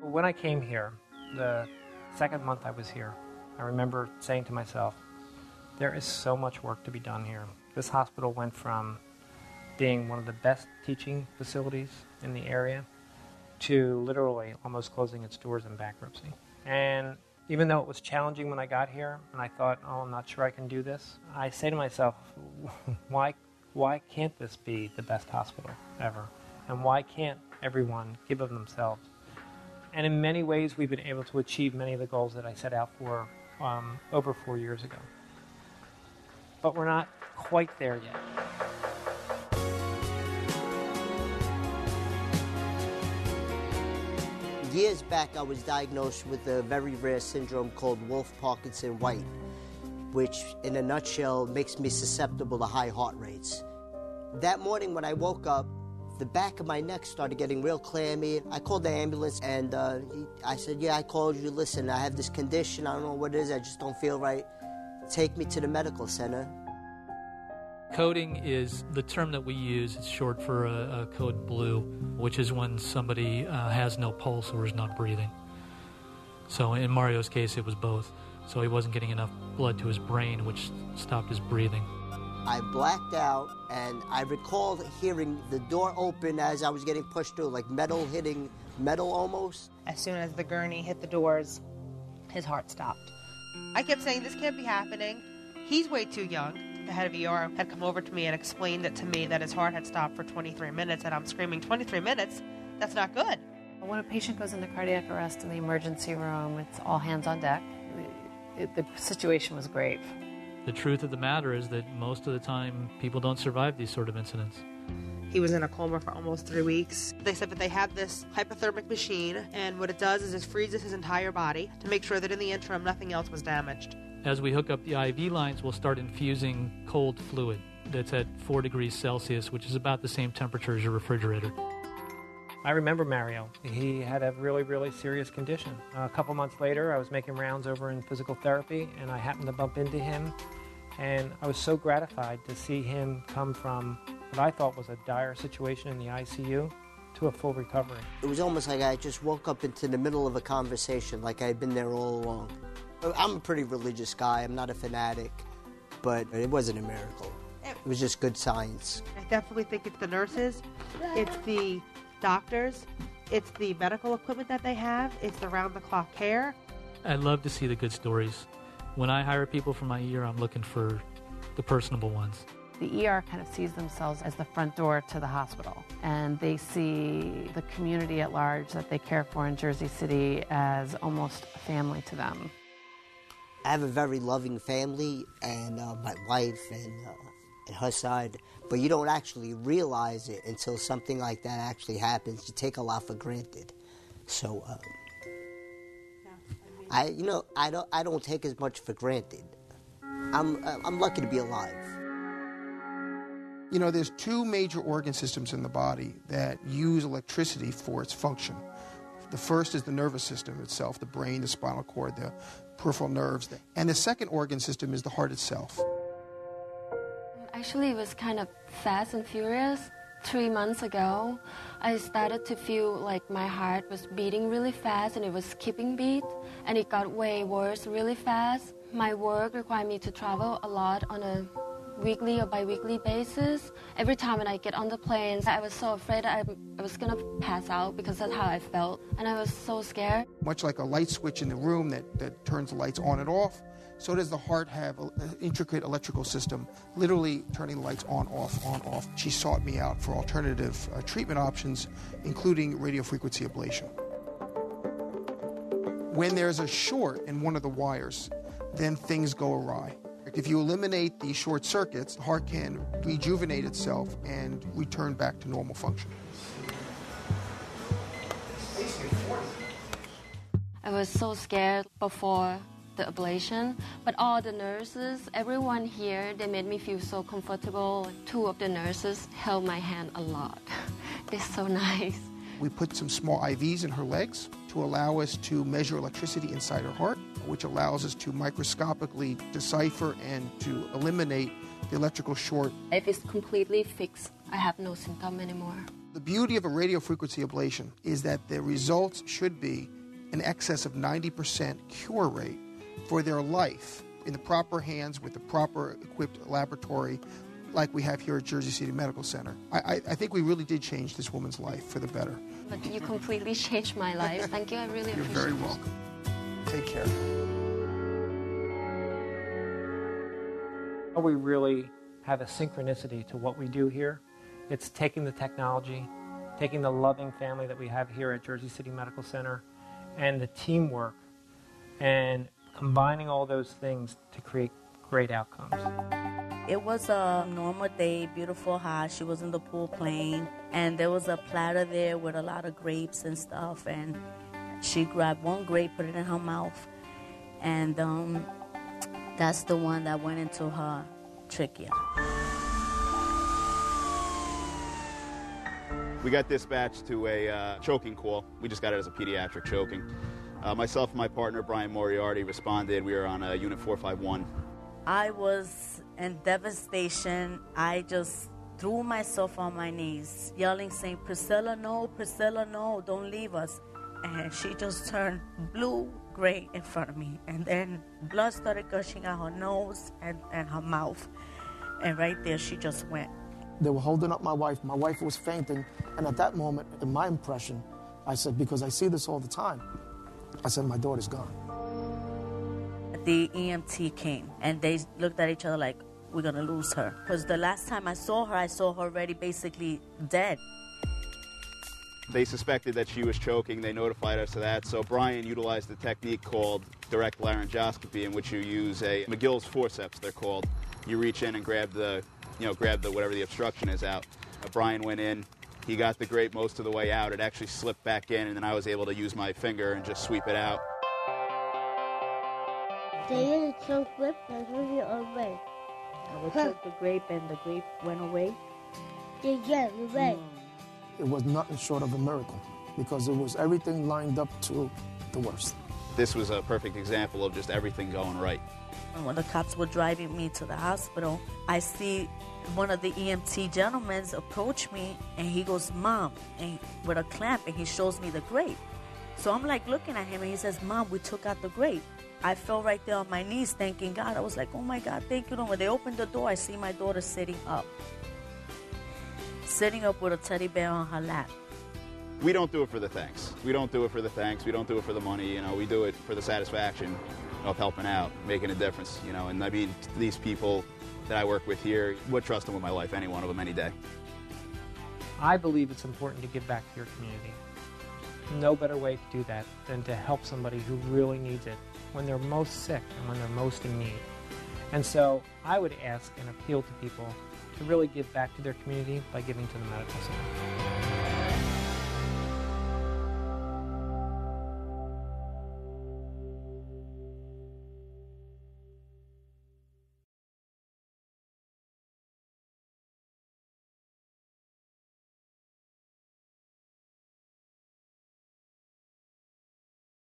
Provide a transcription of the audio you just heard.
When I came here, the second month I was here, I remember saying to myself, there is so much work to be done here. This hospital went from being one of the best teaching facilities in the area to literally almost closing its doors in bankruptcy. And even though it was challenging when I got here, and I thought, oh, I'm not sure I can do this, I say to myself, why can't this be the best hospital ever? And why can't everyone give of themselves? And in many ways, we've been able to achieve many of the goals that I set out for over 4 years ago. But we're not quite there yet. Years back, I was diagnosed with a very rare syndrome called Wolff-Parkinson-White, which in a nutshell makes me susceptible to high heart rates. That morning when I woke up, the back of my neck started getting real clammy. I called the ambulance and I said, yeah, I called you. Listen, I have this condition. I don't know what it is. I just don't feel right. Take me to the medical center. Coding is the term that we use. It's short for a code blue, which is when somebody has no pulse or is not breathing. So in Mario's case, it was both. So he wasn't getting enough blood to his brain, which stopped his breathing. I blacked out, and I recalled hearing the door open as I was getting pushed through, like metal hitting metal almost. As soon as the gurney hit the doors, his heart stopped. I kept saying, this can't be happening. He's way too young. The head of ER had come over to me and explained it to me that his heart had stopped for 23 minutes, and I'm screaming, 23 minutes? That's not good. When a patient goes into cardiac arrest in the emergency room, it's all hands on deck. The situation was grave. The truth of the matter is that most of the time, people don't survive these sort of incidents. He was in a coma for almost 3 weeks. They said that they have this hypothermic machine, and what it does is it freezes his entire body to make sure that in the interim, nothing else was damaged. As we hook up the IV lines, we'll start infusing cold fluid that's at 4 degrees Celsius, which is about the same temperature as your refrigerator. I remember Mario. He had a really, really serious condition. A couple months later, I was making rounds over in physical therapy, and I happened to bump into him. And I was so gratified to see him come from what I thought was a dire situation in the ICU to a full recovery. It was almost like I just woke up into the middle of a conversation, like I had been there all along. I'm a pretty religious guy. I'm not a fanatic, but it wasn't a miracle. It was just good science. I definitely think it's the nurses, it's the doctors, it's the medical equipment that they have, it's the round-the-clock care. I love to see the good stories. When I hire people for my ER, I'm looking for the personable ones. The ER kind of sees themselves as the front door to the hospital, and they see the community at large that they care for in Jersey City as almost a family to them. I have a very loving family, and my wife and her side, but you don't actually realize it until something like that actually happens. You take a lot for granted. So, I don't take as much for granted. I'm lucky to be alive. You know, there's two major organ systems in the body that use electricity for its function. The first is the nervous system itself, the brain, the spinal cord, the peripheral nerves. And the second organ system is the heart itself. Actually, it was kind of fast and furious. 3 months ago, I started to feel like my heart was beating really fast and it was skipping beat, and it got way worse really fast. My work required me to travel a lot on a weekly or bi-weekly basis. Every time when I get on the planes, I was so afraid I was going to pass out because that's how I felt, and I was so scared. Much like a light switch in the room that turns the lights on and off, so does the heart have an intricate electrical system, literally turning the lights on, off, on, off. She sought me out for alternative treatment options, including radiofrequency ablation. When there's a short in one of the wires, then things go awry. If you eliminate the short circuits, the heart can rejuvenate itself and return back to normal function. I was so scared before the ablation, but all the nurses, everyone here, they made me feel so comfortable. 2 of the nurses held my hand a lot. They're so nice. We put some small IVs in her legs to allow us to measure electricity inside her heart, which allows us to microscopically decipher and to eliminate the electrical short. If it's completely fixed, I have no symptom anymore. The beauty of a radiofrequency ablation is that the results should be in excess of 90% cure rate for their life in the proper hands with the proper equipped laboratory like we have here at Jersey City Medical Center. I think we really did change this woman's life for the better. But you completely changed my life. Thank you, I really appreciate it. You're very welcome. Take care. We really have a synchronicity to what we do here. It's taking the technology, taking the loving family that we have here at Jersey City Medical Center, and the teamwork, and combining all those things to create great outcomes. It was a normal day, beautiful hot. She was in the pool playing, and there was a platter there with a lot of grapes and stuff, and she grabbed one grape, put it in her mouth, and that's the one that went into her trachea. We got dispatched to a choking call. We just got it as a pediatric choking. Myself and my partner, Brian Moriarty, responded. We were on Unit 451. I was in devastation. I just threw myself on my knees, yelling, saying, Priscilla, no, don't leave us. And she just turned blue-gray in front of me. And then blood started gushing out her nose and her mouth. And right there, she just went. They were holding up my wife. My wife was fainting. And at that moment, in my impression, I said, because I see this all the time, I said, my daughter's gone. The EMT came, and they looked at each other like, we're going to lose her. Because the last time I saw her already basically dead. They suspected that she was choking. They notified us of that. So Brian utilized a technique called direct laryngoscopy, in which you use a McGill's forceps, they're called. You reach in and grab the whatever the obstruction is out. Brian went in. He got the grape most of the way out. It actually slipped back in, and then I was able to use my finger and just sweep it out. They choked grape and threw it away. I would choke the grape, and the grape went away? They get away. It was nothing short of a miracle because it was everything lined up to the worst. This was a perfect example of just everything going right. When the cops were driving me to the hospital, I see one of the EMT gentlemen approach me, and he goes, Mom, and with a clamp, and he shows me the grape. So I'm like looking at him, and he says, Mom, we took out the grape. I fell right there on my knees thanking God. I was like, oh my God, thank you, Lord. When they opened the door, I see my daughter sitting up with a teddy bear on her lap. We don't do it for the thanks. We don't do it for the thanks. We don't do it for the money. We do it for the satisfaction of helping out, making a difference. And I mean, these people that I work with here, would trust them with my life, any one of them, any day. I believe it's important to give back to your community. No better way to do that than to help somebody who really needs it when they're most sick and when they're most in need. And so I would ask and appeal to people to really give back to their community by giving to the medical center.